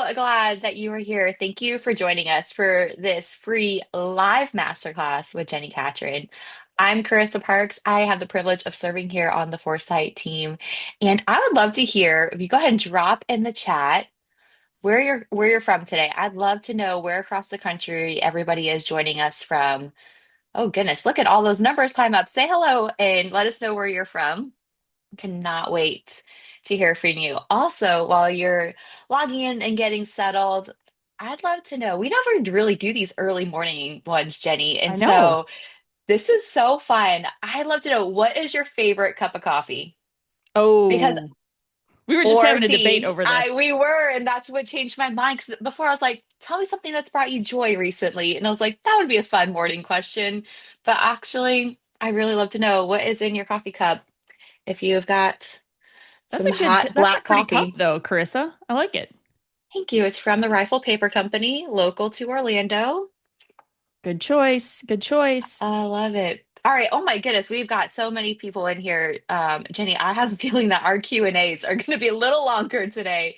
so glad that you are here. Thank you for joining us for this free live masterclass with Jenni Catron. I'm Carissa Parks. I have the privilege of serving here on the Foresight team, and I would love to hear if you go ahead and drop in the chat where you're from today. I'd love to know where across the country everybody is joining us from. Oh goodness, look at all those numbers climb up. Say hello and let us know where you're from. Cannot wait to hear from you. Also, while you're logging in and getting settled, I'd love to know. We never really do these early morning ones, Jenni. I And know. so this is so fun. I'd love to know, what is your favorite cup of coffee? Because Oh, we were just or having a debate tea. over I this. we were, and that's what changed my mind. Because before I was like, tell me something that's brought you joy recently. And I was like, that would be a fun morning question. But actually, I really love to know what is in your coffee cup if you've got some hot That's a black pretty cup coffee. though, Carissa. I like it. Thank you. It's from the Rifle Paper Company, local to Orlando. Good choice. Good choice. I love it. All right. Oh my goodness, we've got so many people in here. Jenni, I have a feeling that our Q&As are going to be a little longer today.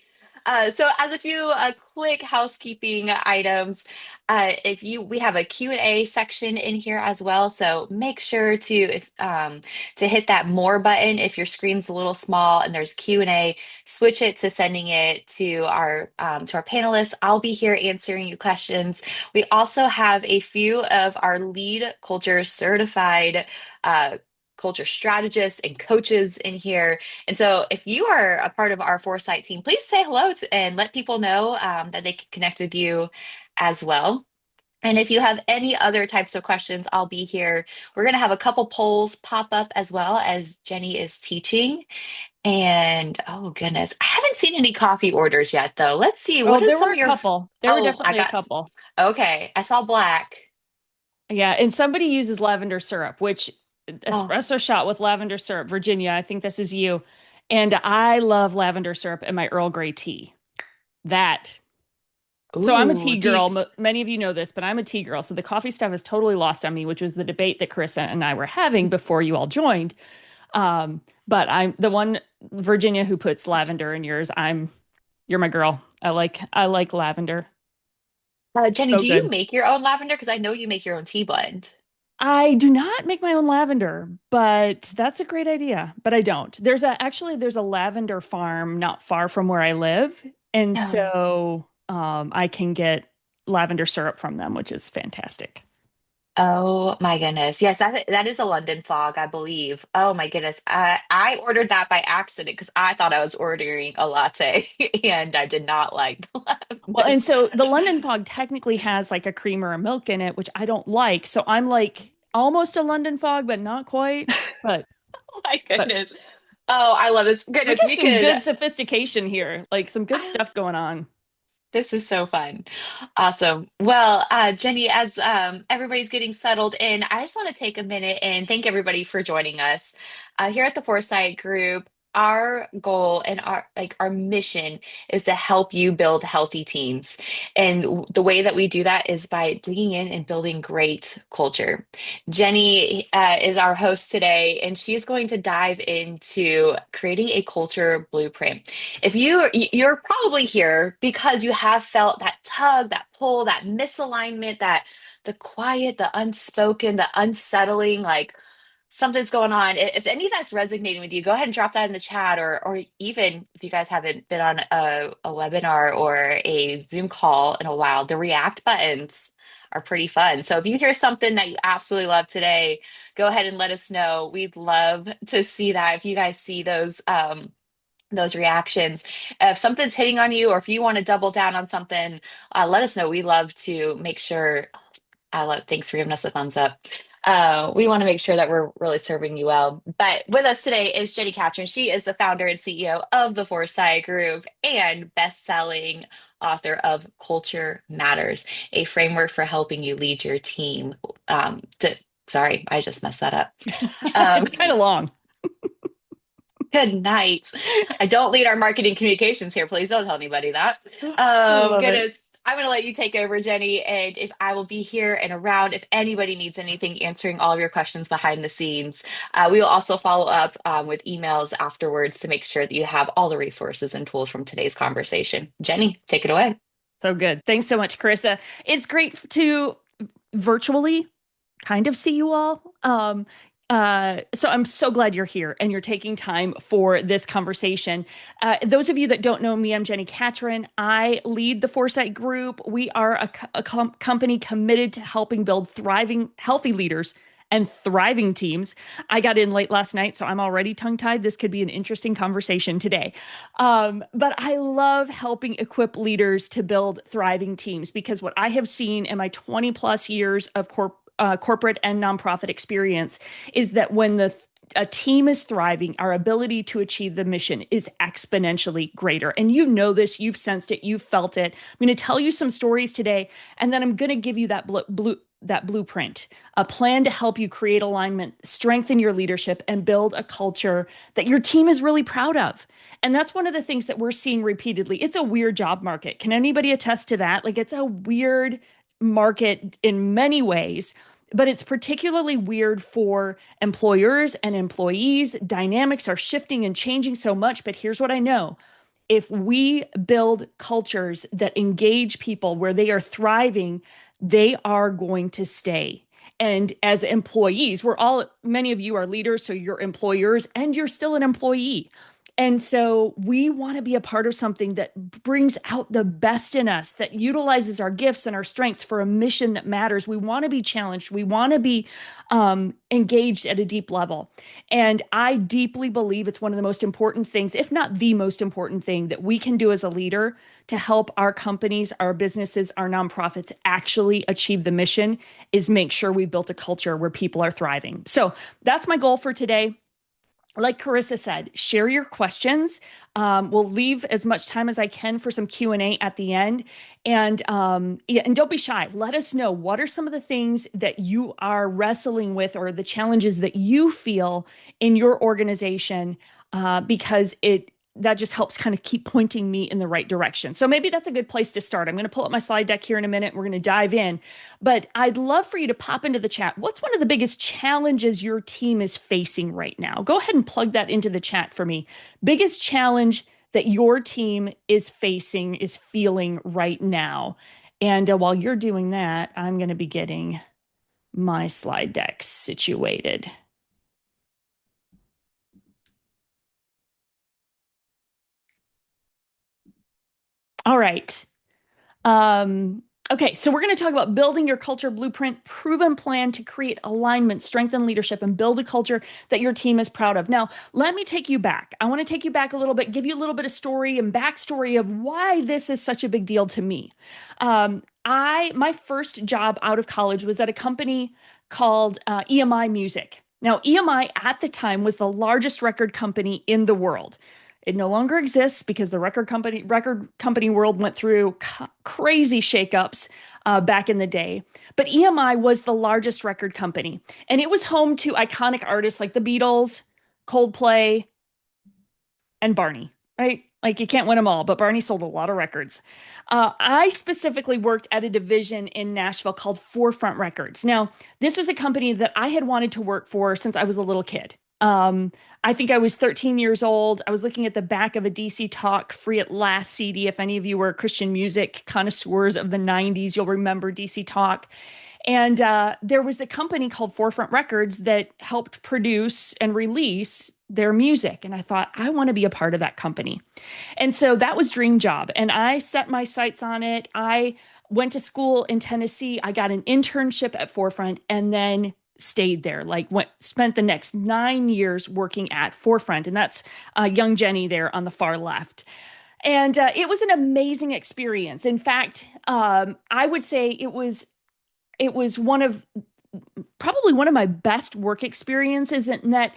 So as a few quick housekeeping items, if you we have a Q&A section in here as well. So make sure to hit that more button if your screen's a little small and there's Q&A, switch it to sending it to our panelists. I'll be here answering your questions. We also have a few of our lead culture certified uh, culture strategists and coaches in here. And so if you are a part of our Foresight team, please say hello and let people know that they can connect with you as well. And if you have any other types of questions, I'll be here. We're going to have a couple polls pop up as well as Jenni is teaching. And oh goodness, I haven't seen any coffee orders yet, though. Let's see. Oh, What is there some were of a your? couple. There were Oh, I definitely a got. couple. Okay, I saw black. Yeah, and somebody uses lavender syrup, which Oh, espresso shot with lavender syrup. Virginia, I think this is you. And I love lavender syrup in my Earl Grey tea. That. So I'm a ooh, tea do you? girl. Many of you know this, but I'm a tea girl. So the coffee stuff is totally lost on me, which was the debate that Carissa and I were having before you all joined. But I'm the one, Virginia, who puts lavender in yours. You're my girl. I like lavender. Jenni, So do you good. make your own lavender? Because I know you make your own tea blend. I do not make my own lavender, but that's a great idea. But I don't. There's a lavender farm not far from where I live, and No. so I can get lavender syrup from them, which is fantastic. Oh my goodness. Yes, that is a London fog, I believe. Oh my goodness. I ordered that by accident because I thought I was ordering a latte and I did not like the Well, lavender. and so the London fog technically has like a cream or a milk in it, which I don't like. So I'm like almost a London fog, but not quite. But Oh my but goodess. Oh, I love this. we Goodness, got we some could. good sophistication here, like some good I stuff going on. This is so fun. Awesome. Well, Jenni, as everybody's getting settled in, I just want to take a minute and thank everybody for joining us. Here at the Foresight Group, our goal and our mission is to help you build healthy teams. And the way that we do that is by digging in and building great culture. Jenni is our host today, and she's going to dive into creating a culture blueprint. If you're probably here because you have felt that tug, that pull, that misalignment, that the quiet, the unspoken, the unsettling, like something's going on. If any of that's resonating with you, go ahead and drop that in the chat, or even if you guys haven't been on a webinar or a Zoom call in a while, the react buttons are pretty fun. So if you hear something that you absolutely love today, go ahead and let us know. We'd love to see that. If you guys see those reactions. If something's hitting on you, or if you want to double down on something, let us know. We love to make sure. Thanks for giving us a thumbs up. We want to make sure that we're really serving you well. But with us today is Jenni Catron. She is the founder and CEO of the Foresight Group and best-selling author of Culture Matters, a framework for helping you lead your team. Sorry, I just messed that up. Um, It's kind of long. Good night. I don't lead our marketing communications here. Please don't tell anybody that. I love it. Goodness. I'm going to let you take over, Jenny, and if I will be here and around if anybody needs anything answering all of your questions behind the scenes. We will also follow up with emails afterwards to make sure that you have all the resources and tools from today's conversation. Jenny, take it away. So good. Thanks so much, Carissa. It's great to virtually kind of see you all. So I'm so glad you're here and you're taking time for this conversation. Those of you that don't know me, I'm Jenni Catron. I lead the Foresight Group. We are a company committed to helping build thriving, healthy leaders and thriving teams. I got in late last night, so I'm already tongue-tied. This could be an interesting conversation today. But I love helping equip leaders to build thriving teams because what I have seen in my 20 plus years of corporate and nonprofit experience is that when a team is thriving, our ability to achieve the mission is exponentially greater. And you know this, you've sensed it, you've felt it. I'm going to tell you some stories today, and then I'm going to give you that blueprint, a plan to help you create alignment, strengthen your leadership, and build a culture that your team is really proud of. And that's one of the things that we're seeing repeatedly. It's a weird job market. Can anybody attest to that? Like, it's a weird market in many ways, but it's particularly weird for employers and employees. Dynamics are shifting and changing so much. But here's what I know: if we build cultures that engage people where they are thriving, they are going to stay. And as employees, many of you are leaders, so you're employers and you're still an employee. And so we want to be a part of something that brings out the best in us, that utilizes our gifts and our strengths for a mission that matters. We want to be challenged. We want to be engaged at a deep level. And I deeply believe it's one of the most important things, if not the most important thing, that we can do as a leader to help our companies, our businesses, our nonprofits actually achieve the mission is make sure we built a culture where people are thriving. So that's my goal for today. Like Carissa said, share your questions. We'll leave as much time as I can for some Q&A at the end. And yeah, and don't be shy. Let us know, what are some of the things that you are wrestling with or the challenges that you feel in your organization, because that just helps kind of keep pointing me in the right direction. So maybe that's a good place to start. I'm going to pull up my slide deck here in a minute. We're going to dive in, but I'd love for you to pop into the chat. What's one of the biggest challenges your team is facing right now? Go ahead and plug that into the chat for me. Biggest challenge that your team is facing, is feeling right now. And while you're doing that, I'm going to be getting my slide deck situated. All right. Okay, so we're going to talk about building your culture blueprint, proven plan to create alignment, strengthen leadership, and build a culture that your team is proud of. Now, let me take you back. I want to take you back a little bit, give you a little bit of story and backstory of why this is such a big deal to me. My first job out of college was at a company called EMI Music. Now, EMI at the time was the largest record company in the world. It no longer exists because the record company world went through crazy shakeups back in the day. But EMI was the largest record company, and it was home to iconic artists like the Beatles, Coldplay, and Barney. Right? Like, you can't win them all, but Barney sold a lot of records. I specifically worked at a division in Nashville called Forefront Records. Now, this was a company that I had wanted to work for since I was a little kid. I think I was 13 years old. I was looking at the back of a DC Talk Free at Last CD. If any of you were Christian music connoisseurs of the 90s, you'll remember DC Talk. And there was a company called Forefront Records that helped produce and release their music. And I thought, I want to be a part of that company. And so that was dream job. And I set my sights on it. I went to school in Tennessee. I got an internship at Forefront and then stayed there, spent the next 9 years working at Forefront. And that's young Jenny there on the far left. And it was an amazing experience. In fact, I would say it was probably one of my best work experiences, in that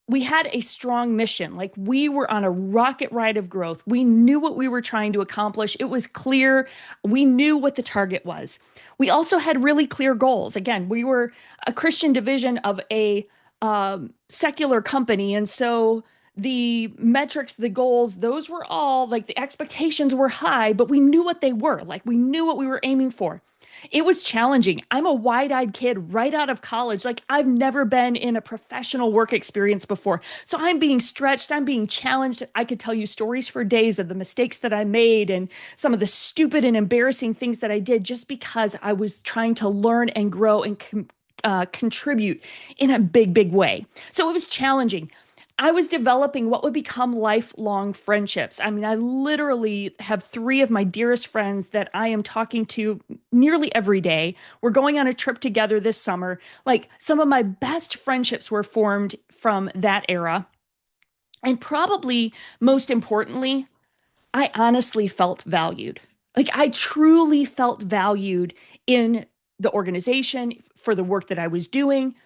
we had a strong mission. Like, we were on a rocket ride of growth. We knew what we were trying to accomplish. It was clear. We knew what the target was. We also had really clear goals. Again, we were a Christian division of a secular company. And so the metrics, the goals, those were all like the expectations were high, but we knew what they were. Like we knew what we were aiming for. It was challenging. I'm a wide-eyed kid right out of college. Like I've never been in a professional work experience before. So I'm being stretched, I'm being challenged. I could tell you stories for days of the mistakes that I made and some of the stupid and embarrassing things that I did just because I was trying to learn and grow and contribute in a big, big way. So it was challenging. I was developing what would become lifelong friendships. I mean, I literally have three of my dearest friends that I am talking to nearly every day. We're going on a trip together this summer. Like some of my best friendships were formed from that era. And probably most importantly, I honestly felt valued. Like I truly felt valued in the organization for the work that I was doing.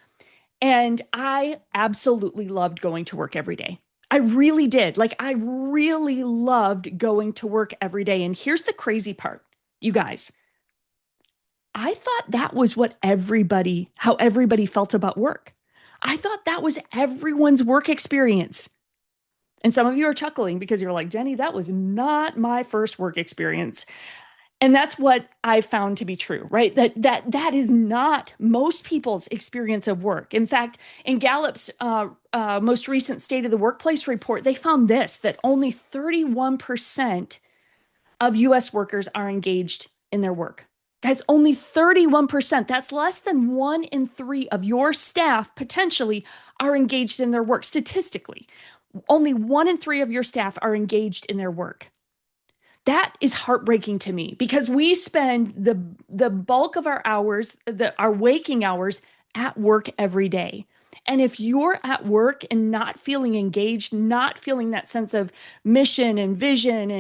And I absolutely loved going to work every day. I really did. Like, I really loved going to work every day. And here's the crazy part, you guys. I thought that was how everybody felt about work. I thought that was everyone's work experience. And some of you are chuckling because you're like, Jenni, that was not my first work experience. And that's what I found to be true, right? That is not most people's experience of work. In fact, in Gallup's most recent State of the Workplace report, they found this, that only 31% of US workers are engaged in their work. Guys, only 31%. That's less than 1 in 3 of your staff potentially are engaged in their work. Statistically, only 1 in 3 of your staff are engaged in their work. That is heartbreaking to me because we spend the bulk of our hours, our waking hours at work every day. And if you're at work and not feeling engaged, not feeling that sense of mission and vision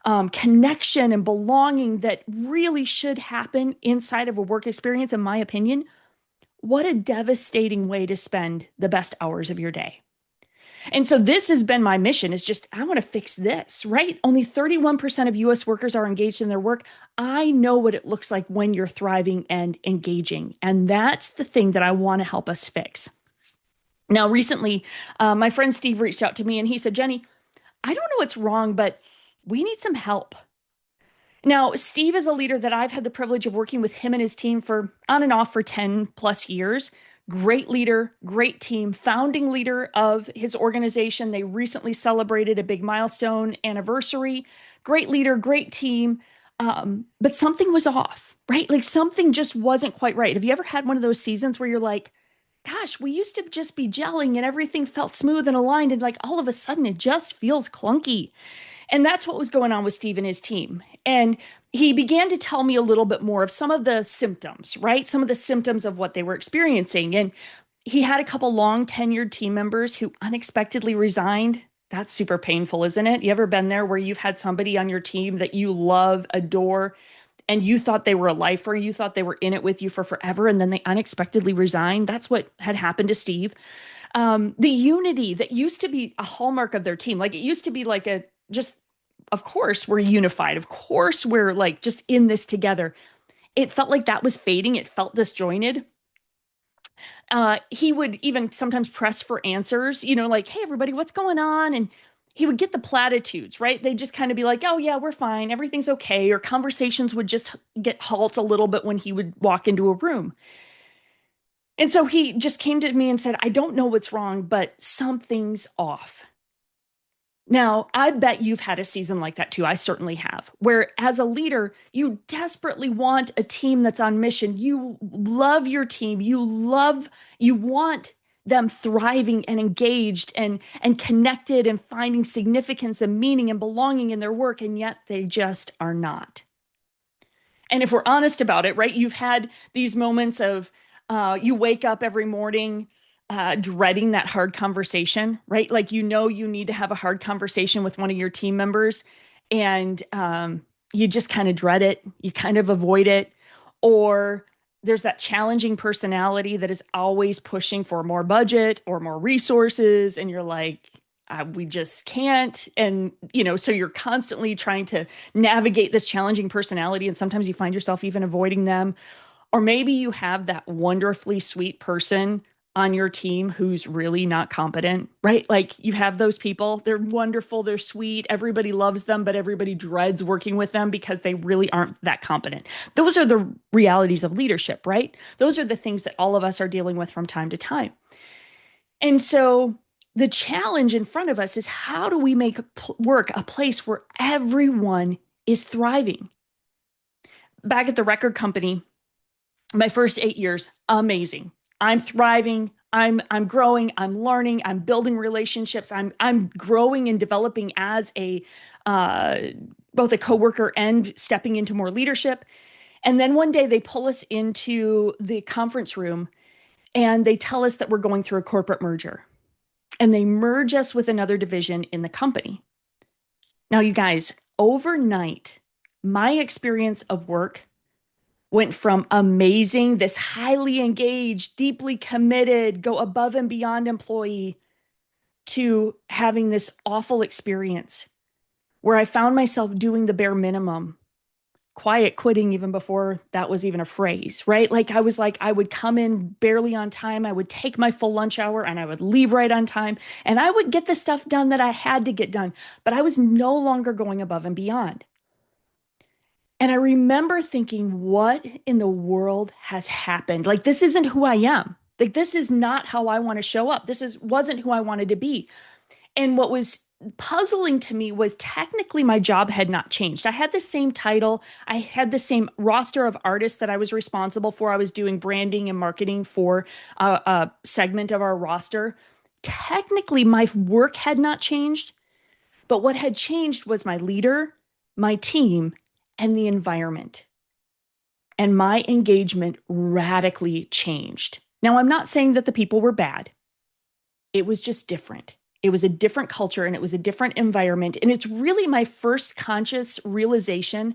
and connection and belonging that really should happen inside of a work experience, in my opinion, what a devastating way to spend the best hours of your day. And so this has been my mission is just, I want to fix this, right? Only 31% of US workers are engaged in their work. I know what it looks like when you're thriving and engaging. And that's the thing that I want to help us fix. Now, recently, my friend Steve reached out to me and he said, Jenni, I don't know what's wrong, but we need some help. Now, Steve is a leader that I've had the privilege of working with him and his team for on and off for 10 plus years. Great leader, great team, founding leader of his organization. They recently celebrated a big milestone anniversary. Great leader, great team. But something was off, right? Like something just wasn't quite right. Have you ever had one of those seasons where you're like, gosh, we used to just be gelling and everything felt smooth and aligned, and like all of a sudden it just feels clunky? And that's what was going on with Steve and his team. And he began to tell me a little bit more of some of the symptoms, right? Some of the symptoms of what they were experiencing. And he had a couple long tenured team members who unexpectedly resigned. That's super painful, isn't it? You ever been there where you've had somebody on your team that you love, adore, and you thought they were a lifer, you thought they were in it with you for forever, and then they unexpectedly resigned? That's what had happened to Steve. The unity that used to be a hallmark of their team, like it used to be like a just, of course, we're unified. Of course, we're like just in this together. It felt like that was fading. It felt disjointed. He would even sometimes press for answers, like, hey, everybody, what's going on? And he would get the platitudes, right? They'd just kind of be like, oh, yeah, we're fine. Everything's okay. Or conversations would just get halt a little bit when he would walk into a room. And so he just came to me and said, I don't know what's wrong, but something's off. Now, I bet you've had a season like that too. I certainly have, where as a leader, you desperately want a team that's on mission. You love your team. You want them thriving and engaged and connected and finding significance and meaning and belonging in their work, and yet they just are not. And if we're honest about it, right, you've had these moments of you wake up every morning dreading that hard conversation, right? Like, you need to have a hard conversation with one of your team members, and you just kind of dread it. You kind of avoid it. Or there's that challenging personality that is always pushing for more budget or more resources. And you're like, we just can't. And, so you're constantly trying to navigate this challenging personality. And sometimes you find yourself even avoiding them. Or maybe you have that wonderfully sweet person on your team who's really not competent, right? Like you have those people, they're wonderful, they're sweet, everybody loves them, but everybody dreads working with them because they really aren't that competent. Those are the realities of leadership, right? Those are the things that all of us are dealing with from time to time. And so the challenge in front of us is how do we make work a place where everyone is thriving? Back at the record company, my first 8 years, amazing. I'm thriving. I'm growing. I'm learning. I'm building relationships. I'm growing and developing as a uh, both a coworker and stepping into more leadership. And then one day they pull us into the conference room and they tell us that we're going through a corporate merger. And they merge us with another division in the company. Now, you guys, overnight, my experience of work went from amazing, this highly engaged, deeply committed, go above and beyond employee to having this awful experience where I found myself doing the bare minimum, quiet quitting even before that was even a phrase, right? Like, I would come in barely on time. I would take my full lunch hour and I would leave right on time. And I would get the stuff done that I had to get done, but I was no longer going above and beyond. And I remember thinking, what in the world has happened? Like, this isn't who I am. Like, this is not how I want to show up. Wasn't who I wanted to be. And what was puzzling to me was technically my job had not changed. I had the same title. I had the same roster of artists that I was responsible for. I was doing branding and marketing for a segment of our roster. Technically, my work had not changed, but what had changed was my leader, my team, and the environment. And my engagement radically changed. Now, I'm not saying that the people were bad. It was just different. It was a different culture and it was a different environment. And it's really my first conscious realization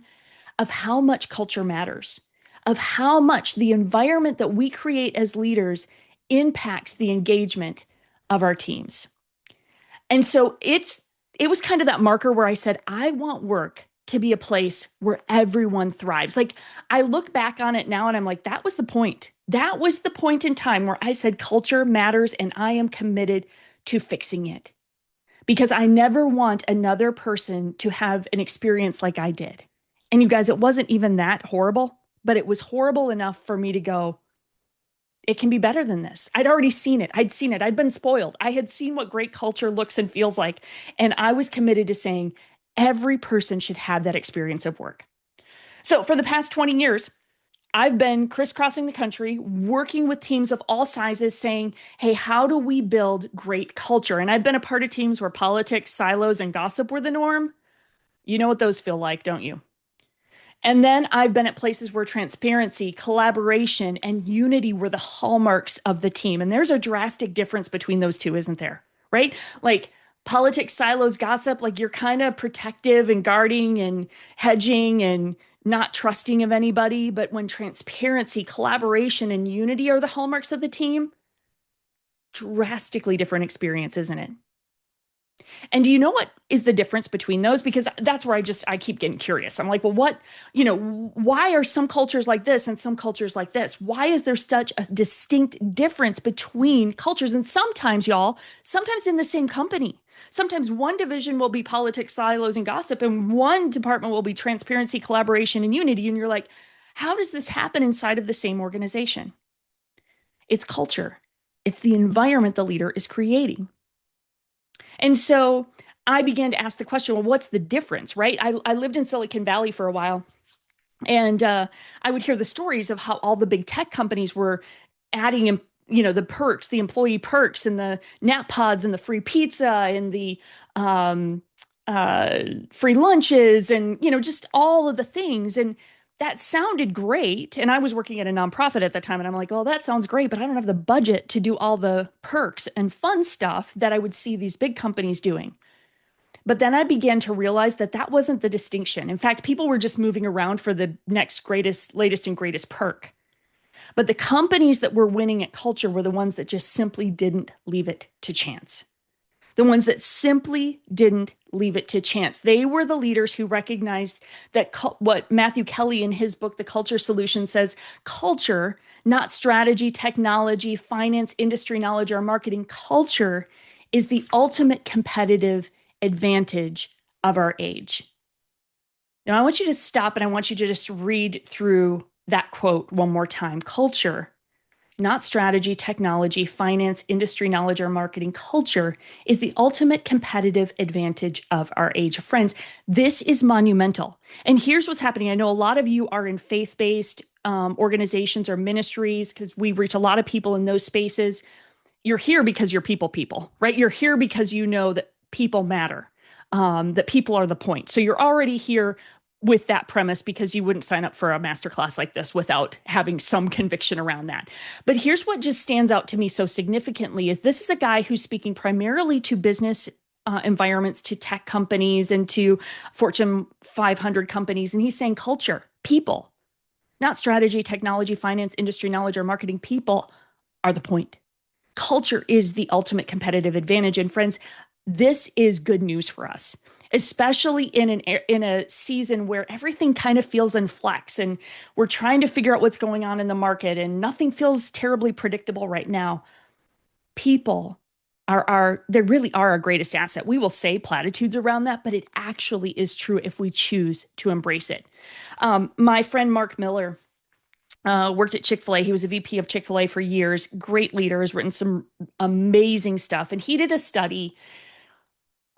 of how much culture matters, of how much the environment that we create as leaders impacts the engagement of our teams. And so it was kind of that marker where I said, I want work to be a place where everyone thrives. Like I look back on it now and I'm like, that was the point. That was the point in time where I said culture matters and I am committed to fixing it because I never want another person to have an experience like I did. And you guys, it wasn't even that horrible, but it was horrible enough for me to go, it can be better than this. I'd already seen it. I'd seen it. I'd been spoiled. I had seen what great culture looks and feels like. And I was committed to saying every person should have that experience of work. So for the past 20 years, I've been crisscrossing the country, working with teams of all sizes, saying, hey, how do we build great culture? And I've been a part of teams where politics, silos, and gossip were the norm. You know what those feel like, don't you? And then I've been at places where transparency, collaboration, and unity were the hallmarks of the team. And there's a drastic difference between those two, isn't there? Right? Like politics, silos, gossip, like you're kind of protective and guarding and hedging and not trusting of anybody. But when transparency, collaboration, and unity are the hallmarks of the team, drastically different experience, isn't it? And do you know what is the difference between those? Because that's where I keep getting curious. I'm like, well, why are some cultures like this and some cultures like this? Why is there such a distinct difference between cultures? And sometimes, y'all, sometimes in the same company, sometimes one division will be politics, silos, and gossip, and one department will be transparency, collaboration, and unity. And you're like, how does this happen inside of the same organization? It's culture. It's the environment the leader is creating. And so I began to ask the question, well, what's the difference, right? I lived in Silicon Valley for a while, and I would hear the stories of how all the big tech companies were adding, the perks, the employee perks, and the nap pods, and the free pizza, and the free lunches, and just all of the things. And that sounded great. And I was working at a nonprofit at the time, and I'm like, well, that sounds great, but I don't have the budget to do all the perks and fun stuff that I would see these big companies doing. But then I began to realize that that wasn't the distinction. In fact, people were just moving around for the next greatest, latest, and greatest perk. But the companies that were winning at culture were the ones that just simply didn't leave it to chance. the ones that simply didn't leave it to chance. They were the leaders who recognized that what Matthew Kelly in his book, The Culture Solution, says culture, not strategy, technology, finance, industry knowledge, or marketing, culture is the ultimate competitive advantage of our age. Now, I want you to stop and I want you to just read through that quote one more time. Culture, not strategy, technology, finance, industry knowledge, or marketing. Culture is the ultimate competitive advantage of our age. Friends, this is monumental. And here's what's happening. I know a lot of you are in faith-based organizations or ministries because we reach a lot of people in those spaces. You're here because you're people, right? You're here because you know that people matter, that people are the point. So you're already here with that premise because you wouldn't sign up for a masterclass like this without having some conviction around that. But here's what just stands out to me so significantly is this is a guy who's speaking primarily to business environments, to tech companies and to Fortune 500 companies. And he's saying culture, people, not strategy, technology, finance, industry knowledge, or marketing. People are the point. Culture is the ultimate competitive advantage. And friends, this is good news for us, especially in a season where everything kind of feels in flux and we're trying to figure out what's going on in the market and nothing feels terribly predictable right now. People they really are our greatest asset. We will say platitudes around that, but it actually is true if we choose to embrace it. My friend Mark Miller worked at Chick-fil-A. He was a VP of Chick-fil-A for years. Great leader, has written some amazing stuff. And he did a study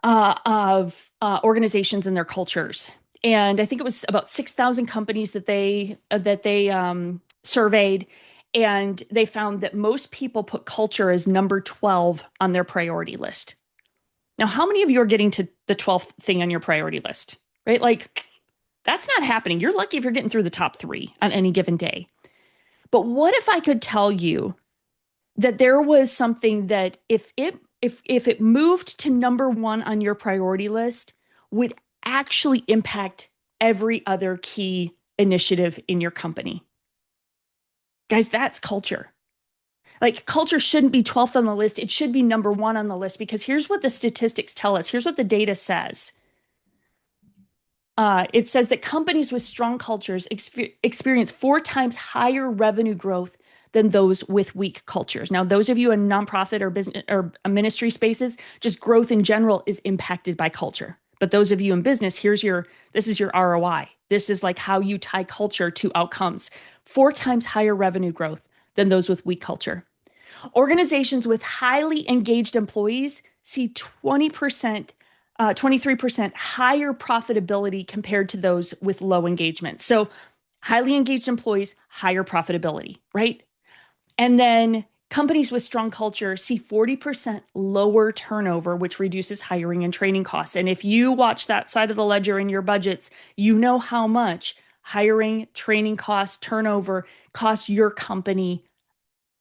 of organizations and their cultures. And I think it was about 6,000 companies that they surveyed. And they found that most people put culture as number 12 on their priority list. Now, how many of you are getting to the 12th thing on your priority list, right? Like, that's not happening. You're lucky if you're getting through the top 3 on any given day. But what if I could tell you that there was something that if it moved to number 1 on your priority list would actually impact every other key initiative in your company? Guys, that's culture. Like culture shouldn't be 12th on the list. It should be number 1 on the list because here's what the statistics tell us. Here's what the data says. It says that companies with strong cultures experience 4 times higher revenue growth than those with weak cultures. Now, those of you in nonprofit or business or ministry spaces, just growth in general is impacted by culture. But those of you in business, this is your ROI. This is like how you tie culture to outcomes. 4 times higher revenue growth than those with weak culture. Organizations with highly engaged employees see 20%, 23% higher profitability compared to those with low engagement. So highly engaged employees, higher profitability, right? And then companies with strong culture see 40% lower turnover, which reduces hiring and training costs. And if you watch that side of the ledger in your budgets, you know how much hiring, training costs, turnover cost your company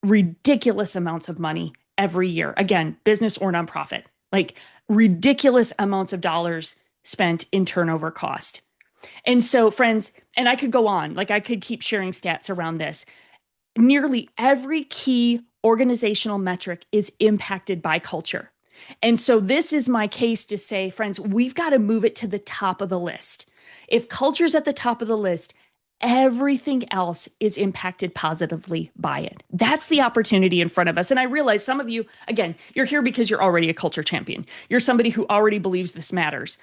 ridiculous amounts of money every year. Again, business or nonprofit, like ridiculous amounts of dollars spent in turnover cost. And so, friends, and I could go on, like I could keep sharing stats around this. Nearly every key organizational metric is impacted by culture. And so this is my case to say, friends, we've got to move it to the top of the list. If culture's at the top of the list, everything else is impacted positively by it. That's the opportunity in front of us. And I realize some of you, again, you're here because you're already a culture champion. You're somebody who already believes this matters.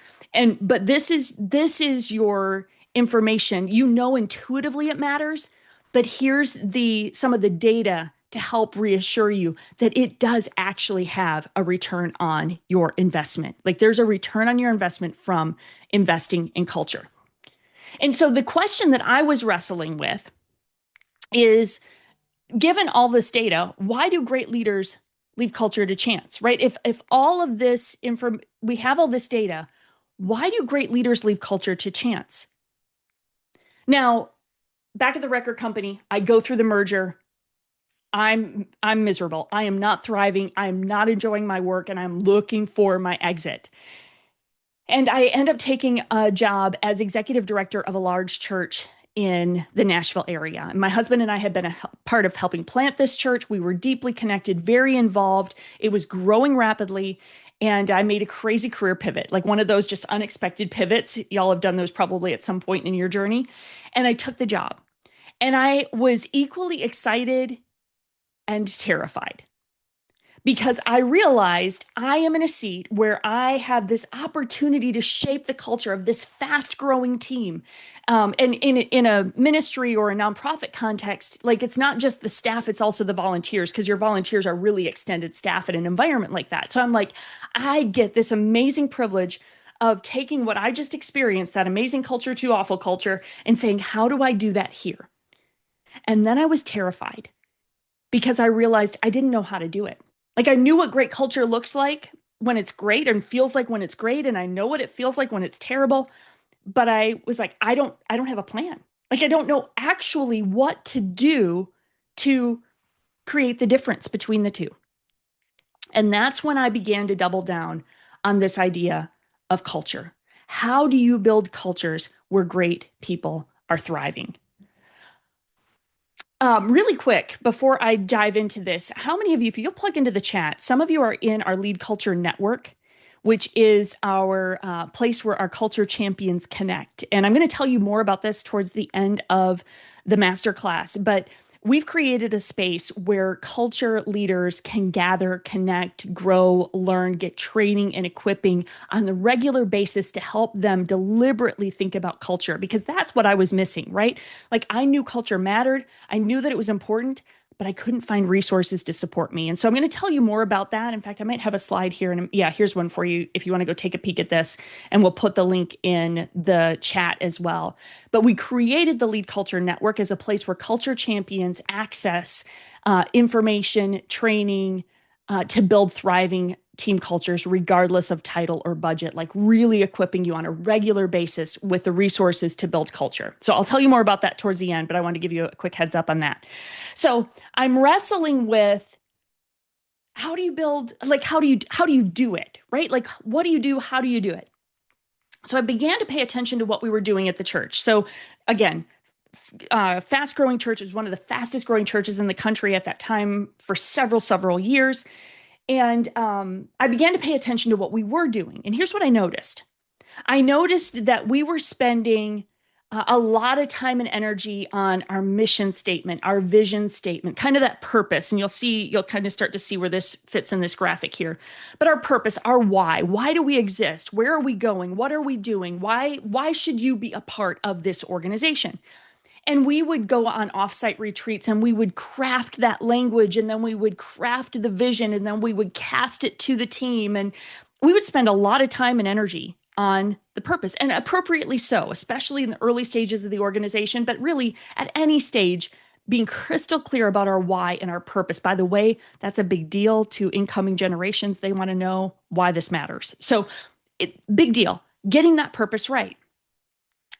But this is your information. You know intuitively it matters, but here's some of the data to help reassure you that it does actually have a return on your investment. Like there's a return on your investment from investing in culture. And so the question that I was wrestling with is, given all this data, why do great leaders leave culture to chance, right? If all of this we have all this data, why do great leaders leave culture to chance? Now, back at the record company, I go through the merger. I'm miserable. I am not thriving. I am not enjoying my work, and I'm looking for my exit. And I end up taking a job as executive director of a large church in the Nashville area. And my husband and I had been a part of helping plant this church. We were deeply connected, very involved. It was growing rapidly. And I made a crazy career pivot, like one of those just unexpected pivots. Y'all have done those probably at some point in your journey. And I took the job. And I was equally excited and terrified because I realized I am in a seat where I have this opportunity to shape the culture of this fast growing team. And in a ministry or a nonprofit context, like it's not just the staff, it's also the volunteers, because your volunteers are really extended staff in an environment like that. So I'm like, I get this amazing privilege of taking what I just experienced, that amazing culture to awful culture, and saying, how do I do that here? And then I was terrified because I realized I didn't know how to do it. Like I knew what great culture looks like when it's great and feels like when it's great, and I know what it feels like when it's terrible, but I was like, I don't have a plan. Like I don't know actually what to do to create the difference between the two. And that's when I began to double down on this idea of culture. How do you build cultures where great people are thriving? Really quick, before I dive into this, how many of you, if you'll plug into the chat, some of you are in our Lead Culture Network, which is our place where our culture champions connect. And I'm going to tell you more about this towards the end of the masterclass, but we've created a space where culture leaders can gather, connect, grow, learn, get training and equipping on the regular basis to help them deliberately think about culture, because that's what I was missing, right? Like I knew culture mattered. I knew that it was important, but I couldn't find resources to support me. And so I'm going to tell you more about that. In fact, I might have a slide here. And yeah, here's one for you if you want to go take a peek at this. And we'll put the link in the chat as well. But we created the Lead Culture Network as a place where culture champions access information, training to build thriving team cultures, regardless of title or budget, like really equipping you on a regular basis with the resources to build culture. So I'll tell you more about that towards the end, but I want to give you a quick heads up on that. So I'm wrestling with how do you build, like, how do you do it, right? Like, what do you do? How do you do it? So I began to pay attention to what we were doing at the church. So again, fast growing church is one of the fastest growing churches in the country at that time for several years. And I began to pay attention to what we were doing. And here's what I noticed. I noticed that we were spending a lot of time and energy on our mission statement, our vision statement, kind of that purpose. And you'll kind of start to see where this fits in this graphic here. But our purpose, our why do we exist? Where are we going? What are we doing? Why should you be a part of this organization? And we would go on offsite retreats and we would craft that language, and then we would craft the vision, and then we would cast it to the team. And we would spend a lot of time and energy on the purpose, and appropriately so, especially in the early stages of the organization, but really at any stage, being crystal clear about our why and our purpose. By the way, that's a big deal to incoming generations. They want to know why this matters. So, big deal, getting that purpose right.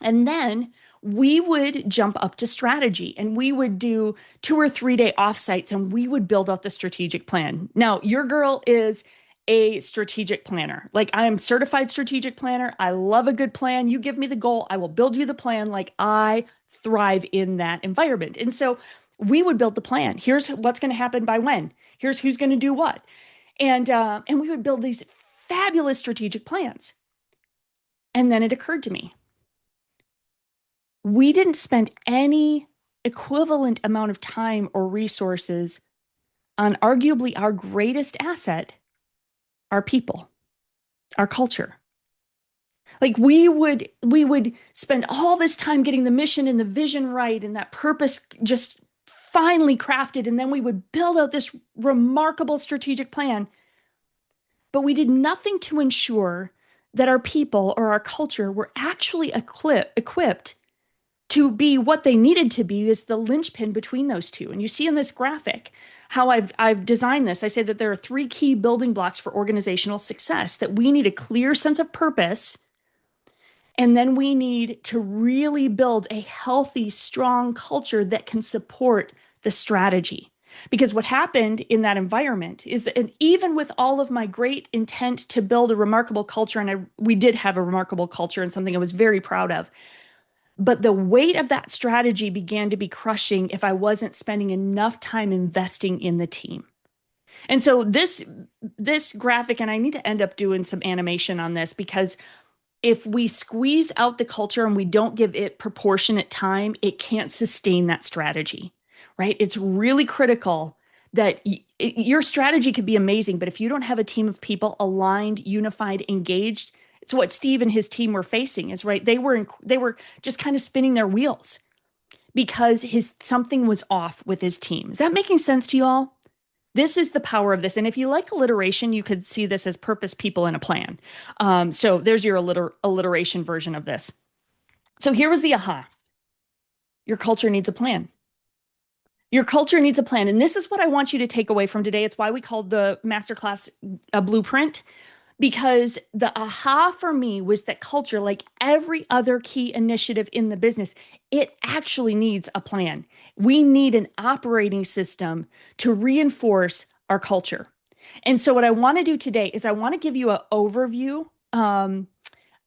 And then we would jump up to strategy, and we would do 2 or 3 day offsites, and we would build out the strategic plan. Now, your girl is a strategic planner. Like I am certified strategic planner. I love a good plan. You give me the goal, I will build you the plan. Like I thrive in that environment. And so we would build the plan. Here's what's going to happen by when. Here's who's going to do what. And we would build these fabulous strategic plans. And then it occurred to me, we didn't spend any equivalent amount of time or resources on arguably our greatest asset, our people, our culture. Like we would spend all this time getting the mission and the vision right and that purpose just finely crafted, and then we would build out this remarkable strategic plan, but we did nothing to ensure that our people or our culture were actually equipped to be what they needed to be as the linchpin between those two. And you see in this graphic how I've designed this. I say that there are 3 key building blocks for organizational success, that we need a clear sense of purpose, and then we need to really build a healthy, strong culture that can support the strategy. Because what happened in that environment is that, and even with all of my great intent to build a remarkable culture, and we did have a remarkable culture and something I was very proud of, but the weight of that strategy began to be crushing if I wasn't spending enough time investing in the team. And so this graphic, and I need to end up doing some animation on this because if we squeeze out the culture and we don't give it proportionate time, it can't sustain that strategy, right? It's really critical that your strategy could be amazing, but if you don't have a team of people aligned, unified, engaged, it's what Steve and his team were facing is right. They were just kind of spinning their wheels because his something was off with his team. Is that making sense to you all? This is the power of this. And if you like alliteration, you could see this as purpose, people, and a plan. So there's your alliteration version of this. So here was the aha. Your culture needs a plan. Your culture needs a plan. And this is what I want you to take away from today. It's why we called the masterclass a blueprint, because the aha for me was that culture, like every other key initiative in the business, it actually needs a plan. We need an operating system to reinforce our culture. And so, what I want to do today is I want to give you an overview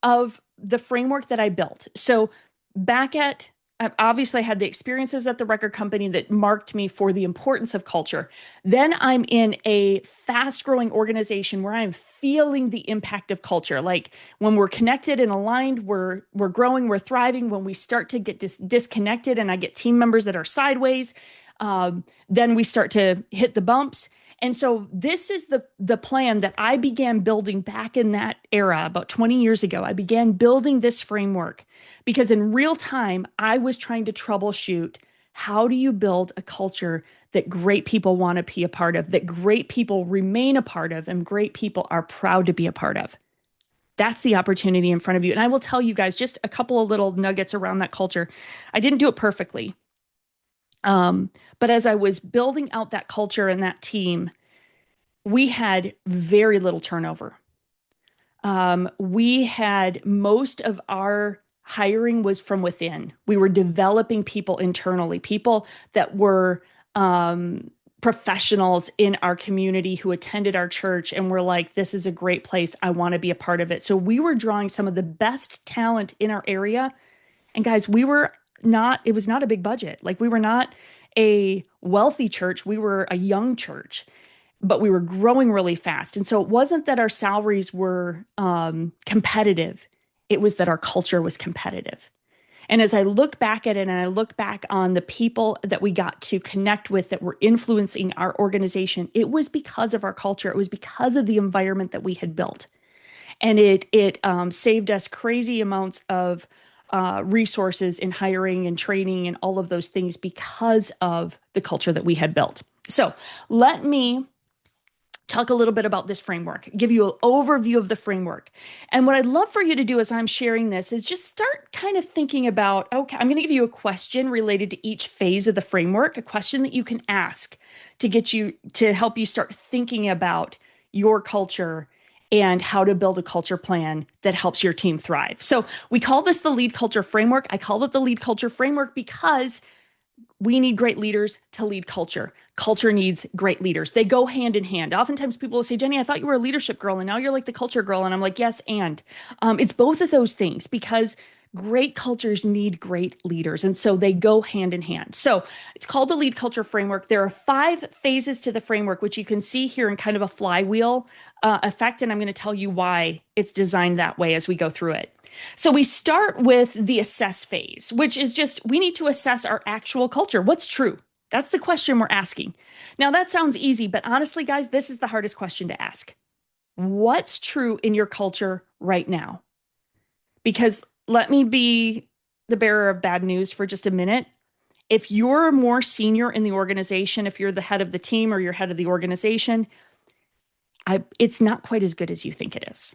of the framework that I built. So, back at obviously I had the experiences at the record company that marked me for the importance of culture. Then I'm in a fast growing organization where I'm feeling the impact of culture. Like when we're connected and aligned, we're growing, we're thriving. When we start to get disconnected and I get team members that are sideways, then we start to hit the bumps. And so this is the plan that I began building back in that era about 20 years ago. I began building this framework because in real time, I was trying to troubleshoot how do you build a culture that great people want to be a part of, that great people remain a part of, and great people are proud to be a part of. That's the opportunity in front of you. And I will tell you guys just a couple of little nuggets around that culture. I didn't do it perfectly. But as I was building out that culture and that team, we had very little turnover. We had most of our hiring was from within. We were developing people internally, people that were professionals in our community who attended our church and were like, this is a great place. I want to be a part of it. So we were drawing some of the best talent in our area. And guys, it was not a big budget. Like we were not a wealthy church. We were a young church, but we were growing really fast. And so it wasn't that our salaries were competitive. It was that our culture was competitive. And as I look back at it and I look back on the people that we got to connect with that were influencing our organization, it was because of our culture. It was because of the environment that we had built. And it saved us crazy amounts of resources in hiring and training and all of those things because of the culture that we had built. So let me talk a little bit about this framework, give you an overview of the framework. And what I'd love for you to do as I'm sharing this is just start kind of thinking about, okay, I'm going to give you a question related to each phase of the framework, a question that you can ask to help you start thinking about your culture and how to build a culture plan that helps your team thrive. So we call this the lead culture framework. I call it the lead culture framework because we need great leaders to lead culture. Culture needs great leaders. They go hand in hand. Oftentimes people will say, Jenni, I thought you were a leadership girl and now you're like the culture girl. And I'm like, yes, and it's both of those things because great cultures need great leaders. And so they go hand in hand. So it's called the lead culture framework. There are 5 phases to the framework, which you can see here in kind of a flywheel effect. And I'm going to tell you why it's designed that way as we go through it. So we start with the assess phase, which is just we need to assess our actual culture. What's true? That's the question we're asking. Now, that sounds easy, but honestly, guys, this is the hardest question to ask. What's true in your culture right now? Because let me be the bearer of bad news for just a minute. If you're more senior in the organization, if you're the head of the team or you're head of the organization, it's not quite as good as you think it is.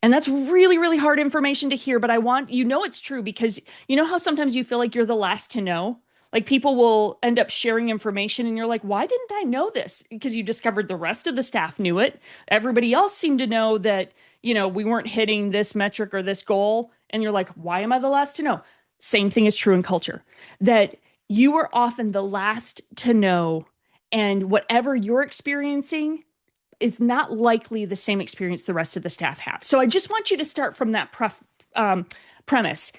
And that's really, really hard information to hear, but I want it's true because you know how sometimes you feel like you're the last to know? Like people will end up sharing information and you're like, why didn't I know this? Because you discovered the rest of the staff knew it. Everybody else seemed to know that, we weren't hitting this metric or this goal. And you're like, why am I the last to know? Same thing is true in culture, that you are often the last to know. And whatever you're experiencing is not likely the same experience the rest of the staff have. So I just want you to start from that premise.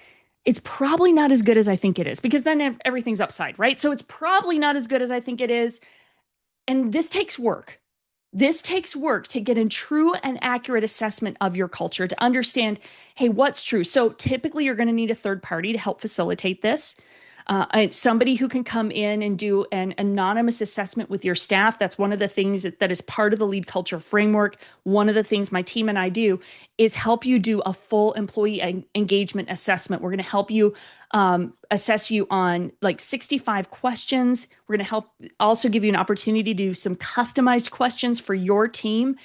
It's probably not as good as I think it is because then everything's upside, right? So it's probably not as good as I think it is. And this takes work. This takes work to get a true and accurate assessment of your culture to understand, hey, what's true? So typically you're going to need a third party to help facilitate this. Somebody who can come in and do an anonymous assessment with your staff. That's one of the things that is part of the lead culture framework. One of the things my team and I do is help you do a full employee engagement assessment. We're going to help you assess you on like 65 questions. We're going to help also give you an opportunity to do some customized questions for your team.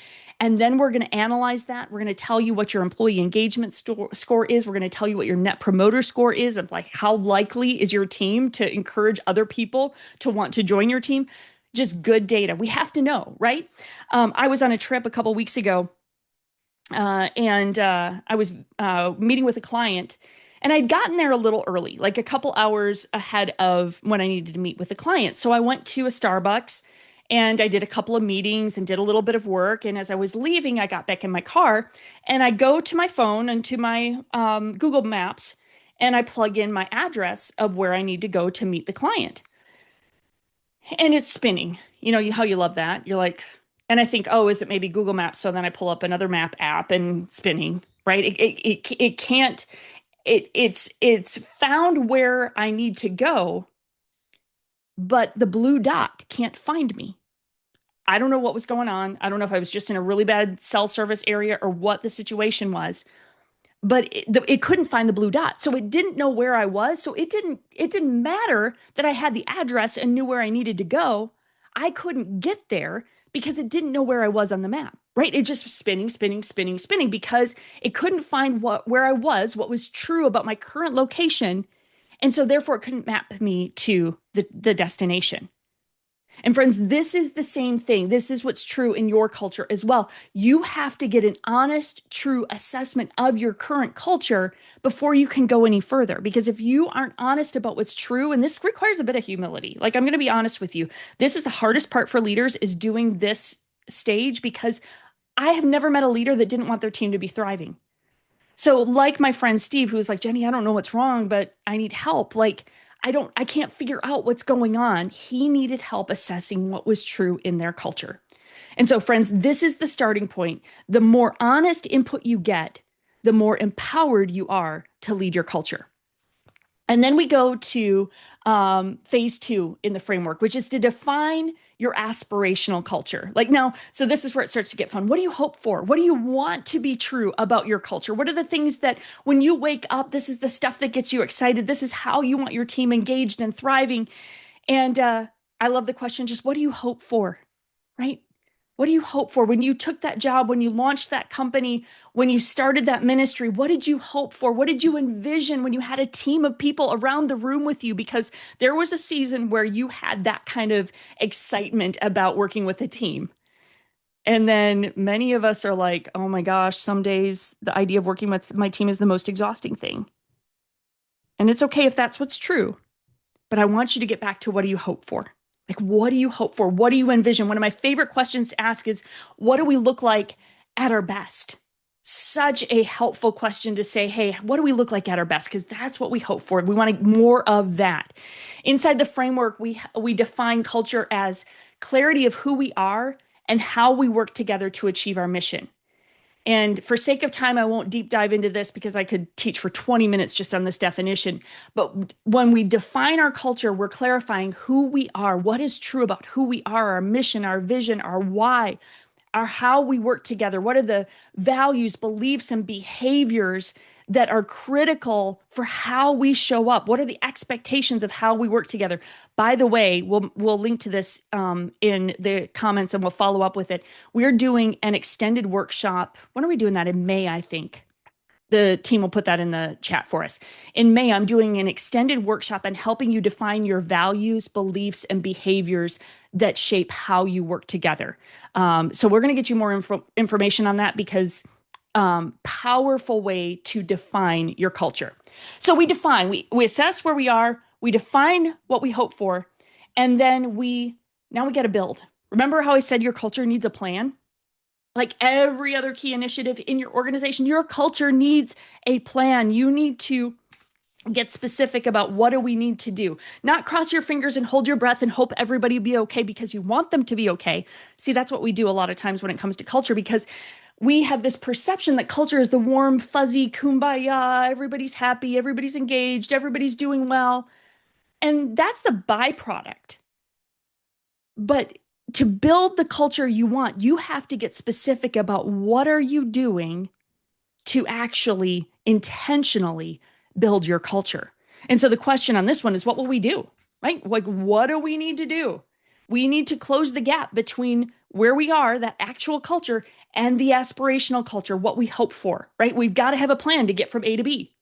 And then we're going to analyze that. We're going to tell you what your employee engagement score is. We're going to tell you what your net promoter score is, of like how likely is your team to encourage other people to want to join your team. Just good data. We have to know, right? I was on a trip a couple weeks ago, and I was meeting with a client, and I'd gotten there a little early, like a couple hours ahead of when I needed to meet with the client. So I went to a Starbucks and I did a couple of meetings and did a little bit of work. And as I was leaving, I got back in my car and I go to my phone and to my Google Maps and I plug in my address of where I need to go to meet the client. And it's spinning. You know how you love that. You're like, and I think, oh, is it maybe Google Maps? So then I pull up another map app and spinning, right? It can't, it's found where I need to go, but the blue dot can't find me. I don't know what was going on. I don't know if I was just in a really bad cell service area or what the situation was, but it couldn't find the blue dot. So it didn't know where I was. So it didn't matter that I had the address and knew where I needed to go. I couldn't get there because it didn't know where I was on the map, right? It just spinning, spinning, spinning, spinning because it couldn't find where I was, what was true about my current location. And so therefore it couldn't map me to the destination. And friends, this is the same thing. This is what's true in your culture as well. You have to get an honest, true assessment of your current culture before you can go any further. Because if you aren't honest about what's true, and this requires a bit of humility, like I'm going to be honest with you, this is the hardest part for leaders is doing this stage because I have never met a leader that didn't want their team to be thriving. So like my friend Steve, who was like, Jenni, I don't know what's wrong, but I need help. Like, I can't figure out what's going on. He needed help assessing what was true in their culture. And so, friends, this is the starting point. The more honest input you get, the more empowered you are to lead your culture. And then we go to phase two in the framework, which is to define your aspirational culture. Like now, so this is where it starts to get fun. What do you hope for? What do you want to be true about your culture? What are the things that when you wake up, this is the stuff that gets you excited? This is how you want your team engaged and thriving. And I love the question, just what do you hope for? Right? What do you hope for when you took that job, when you launched that company, when you started that ministry? What did you hope for? What did you envision when you had a team of people around the room with you? Because there was a season where you had that kind of excitement about working with a team. And then many of us are like, oh my gosh, some days the idea of working with my team is the most exhausting thing. And it's okay if that's what's true, but I want you to get back to what do you hope for? Like, what do you hope for? What do you envision? One of my favorite questions to ask is, what do we look like at our best? Such a helpful question to say, hey, what do we look like at our best? Because that's what we hope for. We want more of that. Inside the framework, we define culture as clarity of who we are and how we work together to achieve our mission. And for sake of time, I won't deep dive into this because I could teach for 20 minutes just on this definition. But when we define our culture, we're clarifying who we are, what is true about who we are, our mission, our vision, our why, our how we work together. What are the values, beliefs, and behaviors that are critical for how we show up? What are the expectations of how we work together? By the way, we'll link to this in the comments and we'll follow up with it. We're doing an extended workshop. When are we doing that? In May, I think. The team will put that in the chat for us. In May, I'm doing an extended workshop and helping you define your values, beliefs, and behaviors that shape how you work together. So we're going to get you more information on that because powerful way to define your culture. So we assess where we are, we define what we hope for, and then now we got to build. Remember how I said your culture needs a plan? Like every other key initiative in your organization, your culture needs a plan. You need to Get specific about what do we need to do. Not cross your fingers and hold your breath and hope everybody be okay because you want them to be okay. See, that's what we do a lot of times when it comes to culture because we have this perception that culture is the warm, fuzzy kumbaya, everybody's happy, everybody's engaged, everybody's doing well. And that's the byproduct. But to build the culture you want, you have to get specific about what are you doing to actually intentionally build your culture. And so the question on this one is what will we do? Right? Like, what do we need to do? We need to close the gap between where we are, that actual culture, and the aspirational culture, what we hope for, right? We've got to have a plan to get from A to B.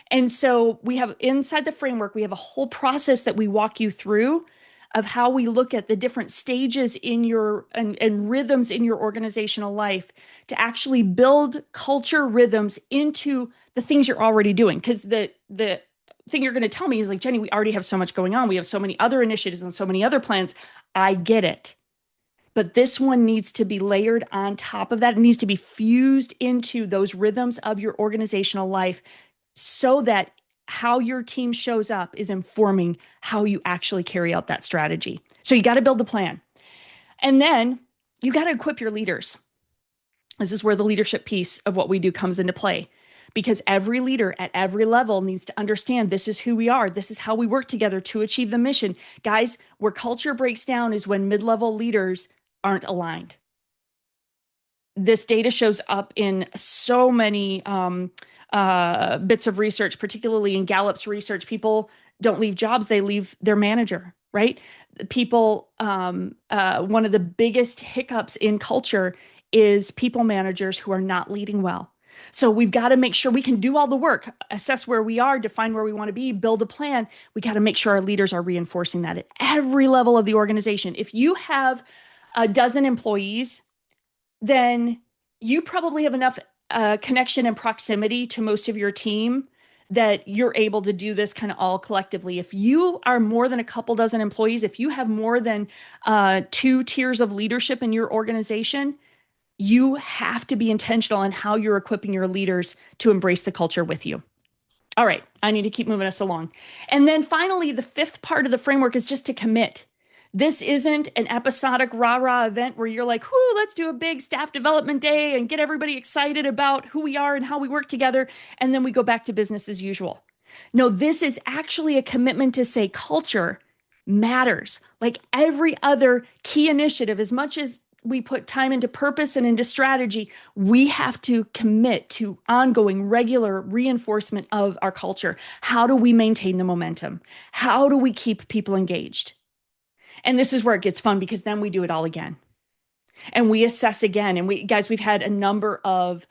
And so we have inside the framework, we have a whole process that we walk you through of how we look at the different stages in your and rhythms in your organizational life to actually build culture rhythms into the things you're already doing. Because the thing you're going to tell me is like, Jenni, we already have so much going on. We have so many other initiatives and so many other plans. I get it. But this one needs to be layered on top of that. It needs to be fused into those rhythms of your organizational life so that how your team shows up is informing how you actually carry out that strategy. So you got to build the plan. And then you got to equip your leaders. This is where the leadership piece of what we do comes into play. Because every leader at every level needs to understand this is who we are. This is how we work together to achieve the mission. Guys, where culture breaks down is when mid-level leaders aren't aligned. This data shows up in so many bits of research, particularly in Gallup's research. People don't leave jobs, they leave their manager, right? People, one of the biggest hiccups in culture is people managers who are not leading well. So we've got to make sure we can do all the work, assess where we are, define where we want to be, build a plan. We got to make sure our leaders are reinforcing that at every level of the organization. If you have a dozen employees, then you probably have enough connection and proximity to most of your team that you're able to do this kind of all collectively. If you are more than a couple dozen employees, if you have more than two tiers of leadership in your organization, you have to be intentional in how you're equipping your leaders to embrace the culture with you. All right, I need to keep moving us along. And then finally, the fifth part of the framework is just to commit. This isn't an episodic rah-rah event where you're like, whoo, let's do a big staff development day and get everybody excited about who we are and how we work together, and then we go back to business as usual. No, this is actually a commitment to say culture matters. Like every other key initiative, as much as we put time into purpose and into strategy, we have to commit to ongoing, regular reinforcement of our culture. How do we maintain the momentum? How do we keep people engaged? And this is where it gets fun because then we do it all again. And we assess again. And we've had a number of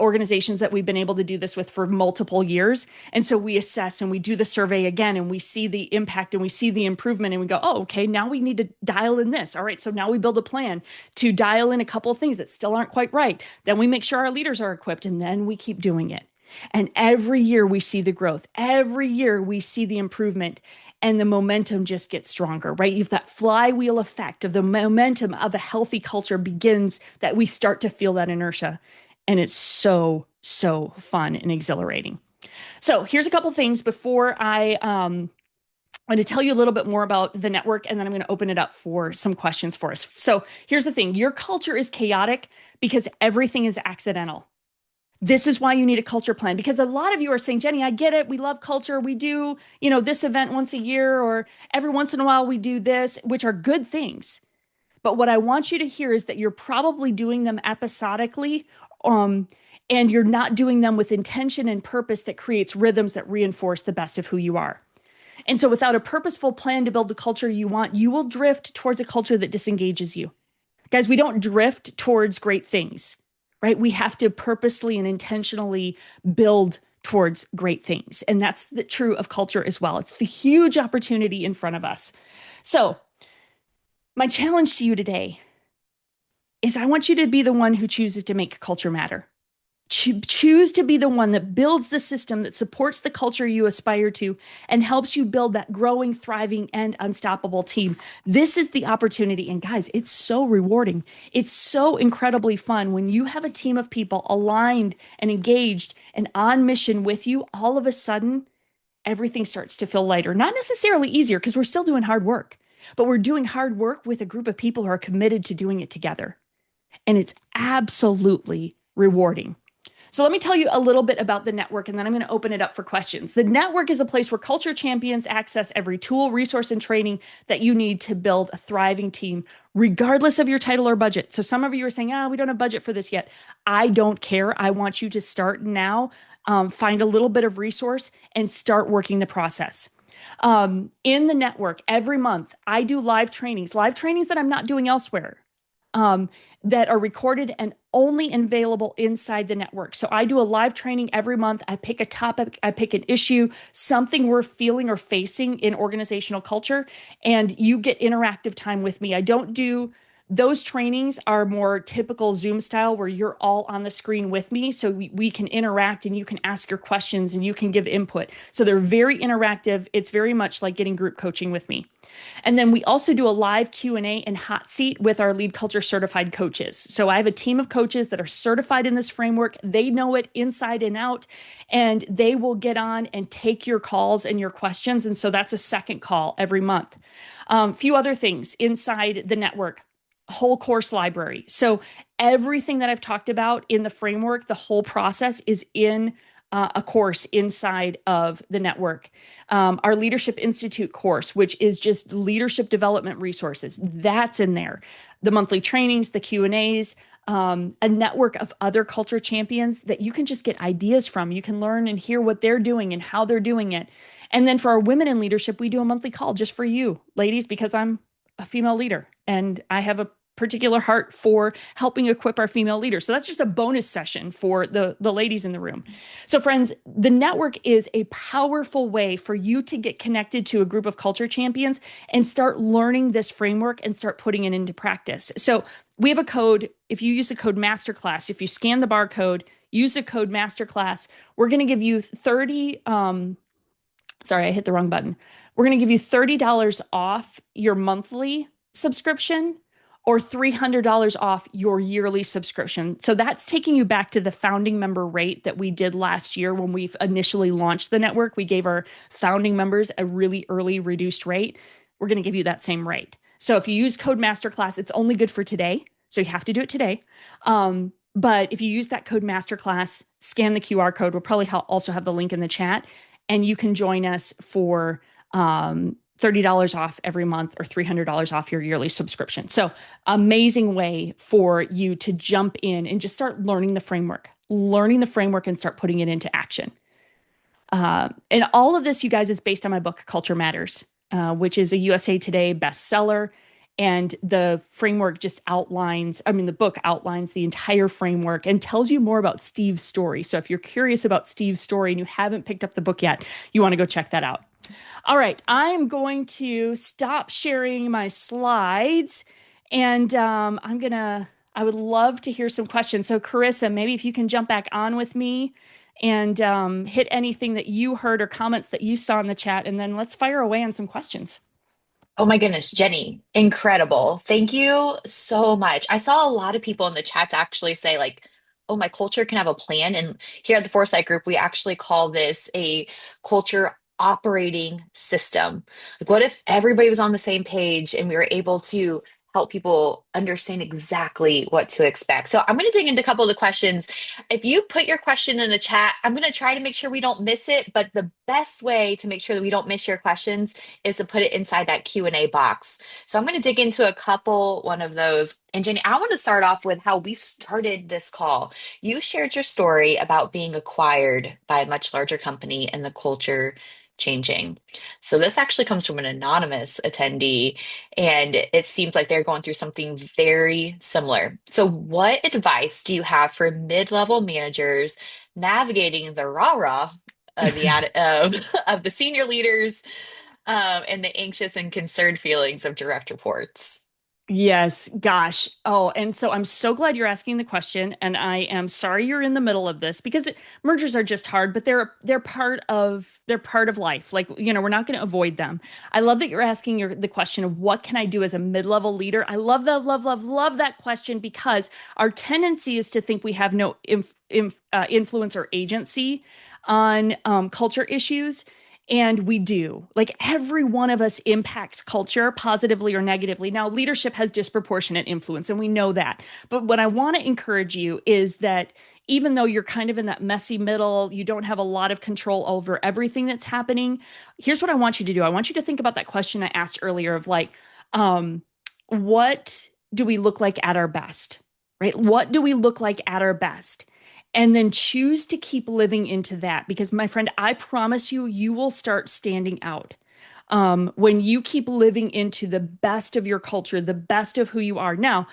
organizations that we've been able to do this with for multiple years. And so we assess and we do the survey again and we see the impact and we see the improvement and we go, oh, okay, now we need to dial in this. All right. So now we build a plan to dial in a couple of things that still aren't quite right. Then we make sure our leaders are equipped and then we keep doing it. And every year we see the growth. Every year we see the improvement and the momentum just gets stronger, right? You've that flywheel effect of the momentum of a healthy culture begins that we start to feel that inertia. And it's so, so fun and exhilarating. So here's a couple things before I'm going to tell you a little bit more about the network, and then I'm going to open it up for some questions for us. So here's the thing. Your culture is chaotic because everything is accidental. This is why you need a culture plan because a lot of you are saying, Jenni, I get it. We love culture. We do, this event once a year or every once in a while we do this, which are good things. But what I want you to hear is that you're probably doing them episodically, and you're not doing them with intention and purpose that creates rhythms that reinforce the best of who you are. And so without a purposeful plan to build the culture you want, you will drift towards a culture that disengages you. Guys, we don't drift towards great things, right? We have to purposely and intentionally build towards great things. And that's true of culture as well. It's the huge opportunity in front of us. So my challenge to you today is I want you to be the one who chooses to make culture matter. Choose to be the one that builds the system that supports the culture you aspire to and helps you build that growing, thriving, and unstoppable team. This is the opportunity. And guys, it's so rewarding. It's so incredibly fun when you have a team of people aligned and engaged and on mission with you. All of a sudden, everything starts to feel lighter. Not necessarily easier because we're still doing hard work, but we're doing hard work with a group of people who are committed to doing it together. And it's absolutely rewarding. So let me tell you a little bit about the network, and then I'm going to open it up for questions. The network is a place where culture champions access every tool, resource, and training that you need to build a thriving team, regardless of your title or budget. So some of you are saying, we don't have budget for this yet. I don't care. I want you to start now, find a little bit of resource, and start working the process. In the network, every month, I do live trainings that I'm not doing elsewhere. That are recorded and only available inside the network. So I do a live training every month. I pick a topic, I pick an issue, something we're feeling or facing in organizational culture, and you get interactive time with me. I don't do those trainings are more typical Zoom style where you're all on the screen with me. So we can interact and you can ask your questions and you can give input. So they're very interactive. It's very much like getting group coaching with me. And then we also do a live Q&A and hot seat with our lead culture certified coaches. So I have a team of coaches that are certified in this framework. They know it inside and out, and they will get on and take your calls and your questions. And so that's a second call every month. Few other things inside the network. Whole course library. So everything that I've talked about in the framework, the whole process is in a course inside of the network. Our Leadership Institute course, which is just leadership development resources, that's in there. The monthly trainings, the Q&As, a network of other culture champions that you can just get ideas from. You can learn and hear what they're doing and how they're doing it. And then for our women in leadership, we do a monthly call just for you, ladies, because I'm a female leader and I have a particular heart for helping equip our female leaders. So that's just a bonus session for the ladies in the room. So friends, the network is a powerful way for you to get connected to a group of culture champions and start learning this framework and start putting it into practice. So we have a code. If you use the code MASTERCLASS, if you scan the barcode, use the code MASTERCLASS, we're going to give you 30, sorry, I hit the wrong button. We're going to give you $30 off your monthly subscription or $300 off your yearly subscription. So that's taking you back to the founding member rate that we did last year when we initially launched the network. We gave our founding members a really early reduced rate. We're going to give you that same rate. So if you use code MASTERCLASS, it's only good for today. So you have to do it today. But if you use that code MASTERCLASS, scan the QR code. We'll probably also have the link in the chat, and you can join us for $30 off every month or $300 off your yearly subscription. So amazing way for you to jump in and just start learning the framework and start putting it into action. And all of this, you guys, is based on my book, Culture Matters, which is a USA Today bestseller. And the framework just the book outlines the entire framework and tells you more about Steve's story. So if you're curious about Steve's story and you haven't picked up the book yet, you want to go check that out. All right, I'm going to stop sharing my slides and I would love to hear some questions. So Carissa, maybe if you can jump back on with me and hit anything that you heard or comments that you saw in the chat, and then let's fire away on some questions. Oh my goodness, Jenny, incredible. Thank you so much. I saw a lot of people in the chats actually say, like, oh, my culture can have a plan. And here at the Foresight Group, we actually call this a culture operating system. Like, what if everybody was on the same page and we were able to help people understand exactly what to expect? So I'm going to dig into a couple of the questions. If you put your question in the chat, I'm going to try to make sure we don't miss it. But the best way to make sure that we don't miss your questions is to put it inside that Q&A box. So I'm going to dig into a couple, one of those. And Jenny, I want to start off with how we started this call. You shared your story about being acquired by a much larger company and the culture changing. So this actually comes from an anonymous attendee, and it seems like they're going through something very similar. So what advice do you have for mid-level managers navigating the rah-rah of the senior leaders and the anxious and concerned feelings of direct reports? Yes, gosh. Oh, and so I'm so glad you're asking the question, and I am sorry you're in the middle of this because mergers are just hard, but they're part of life. Like, we're not going to avoid them. I love that you're asking the question of what can I do as a mid-level leader? I love that, love, love, love that question because our tendency is to think we have no influence or agency on culture issues. And we do. Like every one of us impacts culture positively or negatively. Now, leadership has disproportionate influence, and we know that. But what I want to encourage you is that even though you're kind of in that messy middle, you don't have a lot of control over everything that's happening. Here's what I want you to do. I want you to think about that question I asked earlier of like, um, what do we look like at our best? Right? What do we look like at our best? And then choose to keep living into that because my friend, I promise you, you will start standing out when you keep living into the best of your culture, the best of who you are. Now,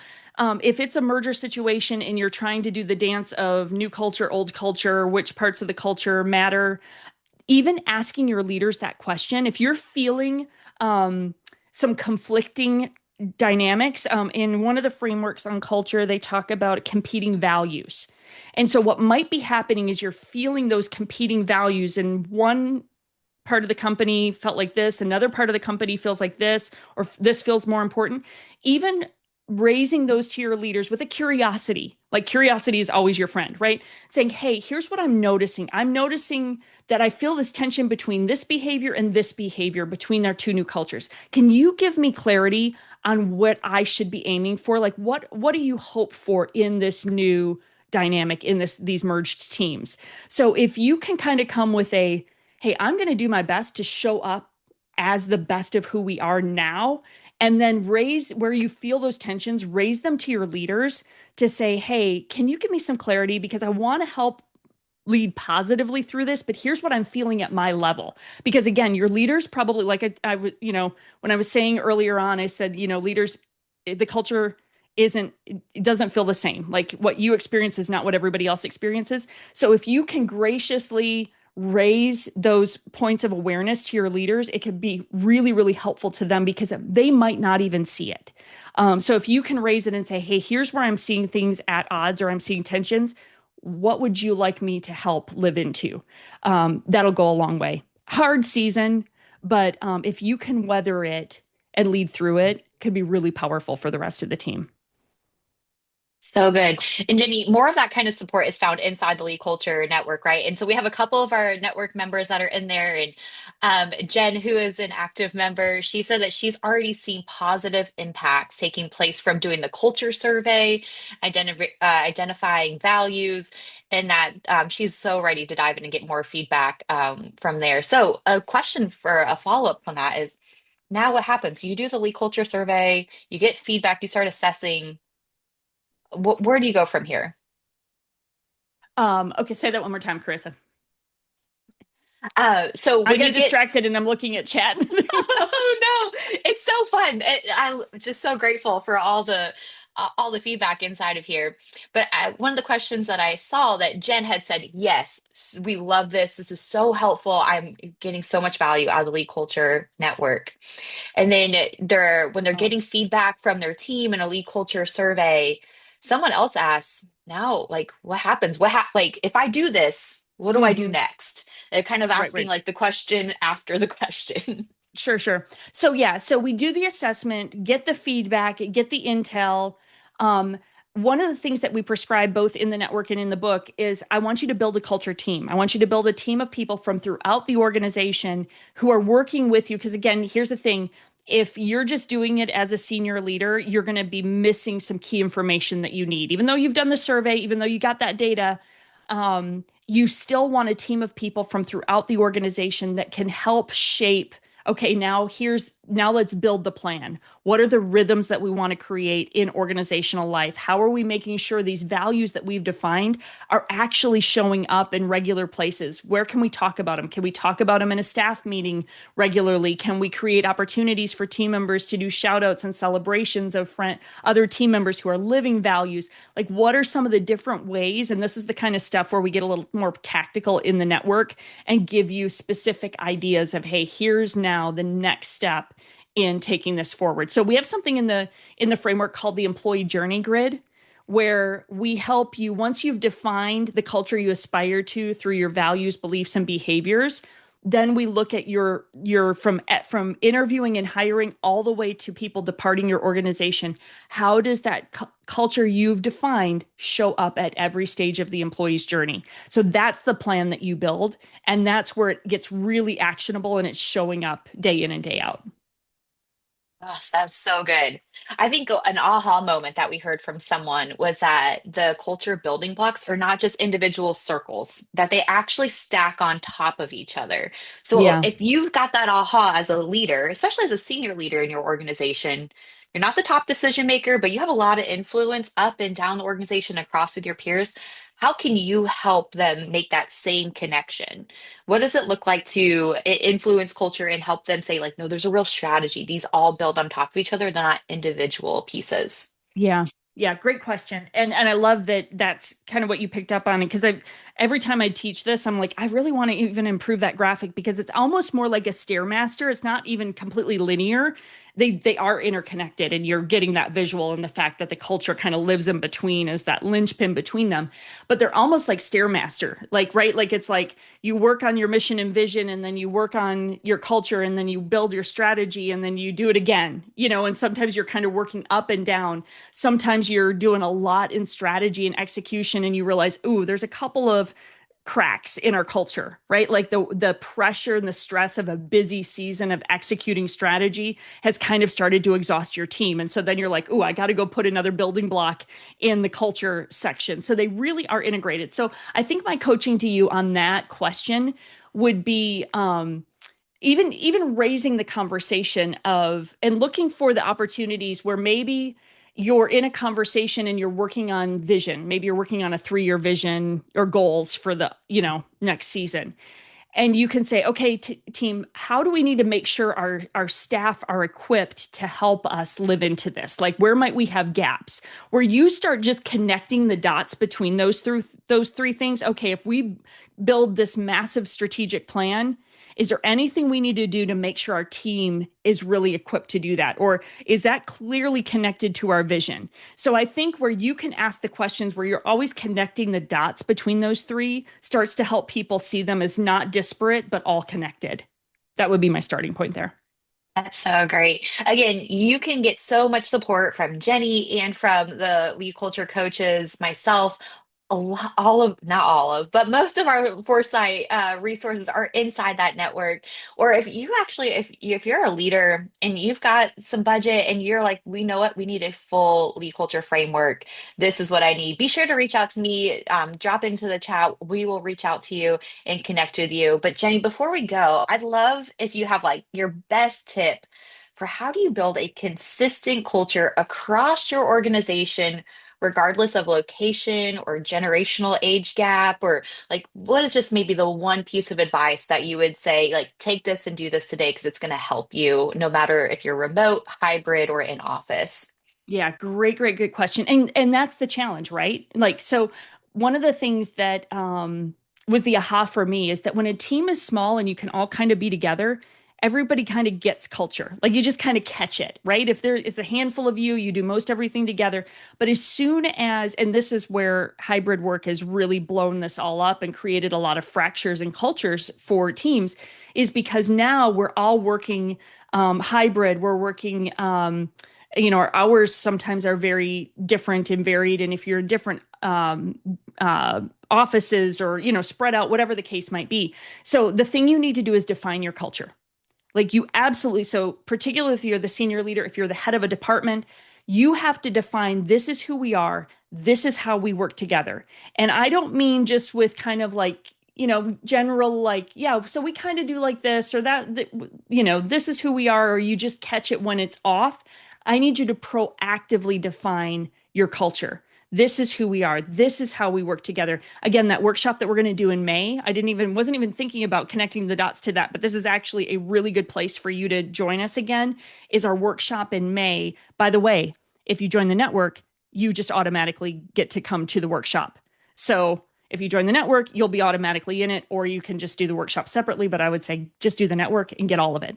if it's a merger situation and you're trying to do the dance of new culture, old culture, which parts of the culture matter, even asking your leaders that question, if you're feeling some conflicting dynamics, in one of the frameworks on culture, they talk about competing values. And so, what might be happening is you're feeling those competing values, and one part of the company felt like this, another part of the company feels like this, or this feels more important. Even raising those to your leaders with a curiosity, like curiosity is always your friend, right? Saying, hey, here's what I'm noticing. I'm noticing that I feel this tension between this behavior and this behavior between our two new cultures. Can you give me clarity on what I should be aiming for? Like what do you hope for in this new dynamic in these merged teams? So if you can kind of come with a hey, I'm going to do my best to show up as the best of who we are now. And then raise where you feel those tensions, raise them to your leaders to say, hey, can you give me some clarity? Because I want to help lead positively through this, but here's what I'm feeling at my level. Because again, your leaders probably, like I was, when I was saying earlier on, I said, leaders, the culture it doesn't feel the same. Like what you experience is not what everybody else experiences. So if you can graciously raise those points of awareness to your leaders, it could be really, really helpful to them because they might not even see it. So if you can raise it and say, hey, here's where I'm seeing things at odds or I'm seeing tensions, what would you like me to help live into? That'll go a long way. Hard season, but if you can weather it and lead through it, could be really powerful for the rest of the team. So good. And Jenny, more of that kind of support is found inside the Lead Culture Network, right? And so we have a couple of our network members that are in there. And Jen, who is an active member, she said that she's already seen positive impacts taking place from doing the culture survey, identifying values, and that she's so ready to dive in and get more feedback from there. So, a question for a follow-up on that is now what happens? You do the Lead Culture survey, you get feedback, you start assessing where do you go from here? Okay, say that one more time, Carissa. So I when get you get, distracted and I'm looking at chat. oh no, it's so fun. I'm just so grateful for all the feedback inside of here. But one of the questions that I saw that Jen had said, yes, we love this. This is so helpful. I'm getting so much value out of the Lead Culture Network. And then when they're Oh, getting feedback from their team in a Lead Culture survey, someone else asks, now, like, what happens? Like, if I do this, what do I do hmm. next? They're kind of Right, asking right. like the question after the question. Sure, sure. So yeah, so we do the assessment, get the feedback, get the intel. Um, One of the things that we prescribe both in the network and in the book is I want you to build a culture team. I want you to build a team of people from throughout the organization who are working with you. Because again, here's the thing. If you're just doing it as a senior leader, you're going to be missing some key information that you need. Even though you've done the survey, even though you got that data, you still want a team of people from throughout the organization that can help shape okay, now let's build the plan. What are the rhythms that we want to create in organizational life? How are we making sure these values that we've defined are actually showing up in regular places? Where can we talk about them? Can we talk about them in a staff meeting regularly? Can we create opportunities for team members to do shout outs and celebrations of other team members who are living values? Like, what are some of the different ways? And this is the kind of stuff where we get a little more tactical in the network and give you specific ideas of, hey, here's now the next step in taking this forward. So we have something in the framework called the employee journey grid, where we help you once you've defined the culture you aspire to through your values, beliefs, and behaviors. Then we look at your from interviewing and hiring all the way to people departing your organization. How does that culture you've defined show up at every stage of the employee's journey? So that's the plan that you build, and that's where it gets really actionable and it's showing up day in and day out. Oh, that's so good. I think an aha moment that we heard from someone was that the culture building blocks are not just individual circles, that they actually stack on top of each other. So Yeah. if you've got that aha as a leader, especially as a senior leader in your organization, you're not the top decision maker, but you have a lot of influence up and down the organization across with your peers. How can you help them make that same connection? What does it look like to influence culture and help them say, like, no, there's a real strategy. These all build on top of each other. They're not individual pieces. Yeah. Yeah, great question. And I love that that's kind of what you picked up on, because I every time I teach this, I'm like, I really want to even improve that graphic because it's almost more like a stairmaster. It's not even completely linear. They are interconnected, and you're getting that visual, and the fact that the culture kind of lives in between as that linchpin between them. But they're almost like stairmaster, like, right? Like it's like you work on your mission and vision, and then you work on your culture, and then you build your strategy, and then you do it again, and sometimes you're kind of working up and down. Sometimes you're doing a lot in strategy and execution, and you realize, ooh, there's a couple of cracks in our culture, right? Like the pressure and the stress of a busy season of executing strategy has kind of started to exhaust your team. And so then you're like, ooh, I got to go put another building block in the culture section. So they really are integrated. So I think my coaching to you on that question would be even raising the conversation of and looking for the opportunities where maybe you're in a conversation and you're working on vision. Maybe you're working on a 3-year vision or goals for the next season, and you can say, okay, team, how do we need to make sure our staff are equipped to help us live into this? Like, where might we have gaps? Where you start just connecting the dots between those three things. Okay, if we build this massive strategic plan, is there anything we need to do to make sure our team is really equipped to do that? Or is that clearly connected to our vision? So I think where you can ask the questions where you're always connecting the dots between those three starts to help people see them as not disparate, but all connected. That would be my starting point there. That's so great. Again, you can get so much support from Jenny and from the lead culture coaches, myself. A lot, all of, not all of, but most of our Foresight resources are inside that network. Or if you actually, if you're a leader and you've got some budget and you're like, we know what, we need a full lead culture framework. This is what I need. Be sure to reach out to me. Drop into the chat. We will reach out to you and connect with you. But Jenny, before we go, I'd love if you have like your best tip for how do you build a consistent culture across your organization, regardless of location or generational age gap, or like what is just maybe the one piece of advice that you would say, like, take this and do this today because it's going to help you no matter if you're remote, hybrid, or in office. Yeah, great, good question. And that's the challenge, right? Like, so one of the things that was the aha for me is that when a team is small and you can all kind of be together, everybody kind of gets culture. Like you just kind of catch it, right? If there is a handful of you, you do most everything together. But as soon as, and this is where hybrid work has really blown this all up and created a lot of fractures and cultures for teams, is because now we're all working hybrid. We're working our hours sometimes are very different and varied. And if you're in different offices or, spread out, whatever the case might be. So the thing you need to do is define your culture. Like you absolutely, so particularly if you're the senior leader, if you're the head of a department, you have to define this is who we are. This is how we work together. And I don't mean just with kind of like, general, like, yeah, so we kind of do like this or that, this is who we are, or you just catch it when it's off. I need you to proactively define your culture. This is who we are. This is how we work together. Again, that workshop that we're going to do in May, wasn't even thinking about connecting the dots to that, but this is actually a really good place for you to join us again, is our workshop in May. By the way, if you join the network, you just automatically get to come to the workshop. So if you join the network, you'll be automatically in it, or you can just do the workshop separately. But I would say just do the network and get all of it.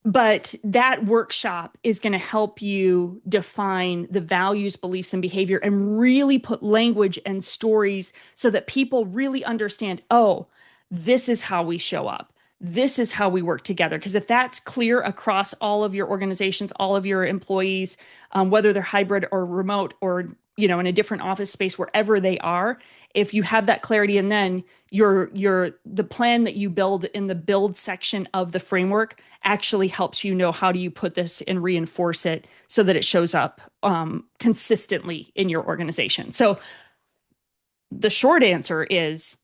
But that workshop is going to help you define the values, beliefs, and behavior and really put language and stories so that people really understand, oh, this is how we show up. This is how we work together. Because if that's clear across all of your organizations, all of your employees, whether they're hybrid or remote or in a different office space, wherever they are, if you have that clarity, and then the plan that you build in the build section of the framework actually helps you know how do you put this and reinforce it so that it shows up consistently in your organization. So the short answer is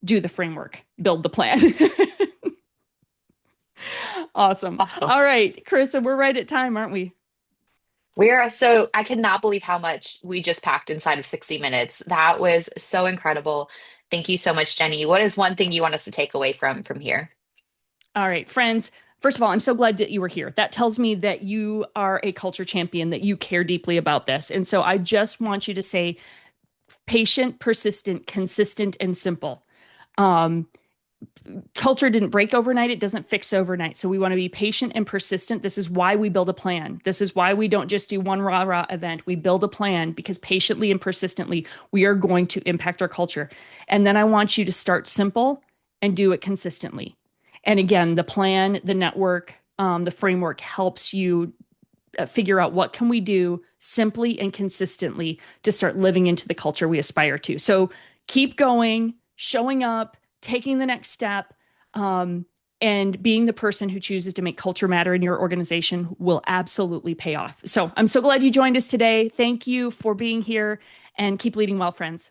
do the framework, build the plan. Awesome. Awesome. All right, Carissa, we're right at time, aren't we? I cannot believe how much we just packed inside of 60 minutes. That was so incredible. Thank you so much, Jenni. What is one thing you want us to take away from here? All right, friends. First of all, I'm so glad that you were here. That tells me that you are a culture champion, that you care deeply about this. And so I just want you to say patient, persistent, consistent, and simple. Um, Culture didn't break overnight. It doesn't fix overnight. So we want to be patient and persistent. This is why we build a plan. This is why we don't just do one rah rah event. We build a plan because patiently and persistently, we are going to impact our culture. And then I want you to start simple and do it consistently. And again, the plan, the network, the framework helps you figure out what can we do simply and consistently to start living into the culture we aspire to. So keep going, showing up, taking the next step, and being the person who chooses to make culture matter in your organization will absolutely pay off. So I'm so glad you joined us today. Thank you for being here and keep leading well, friends.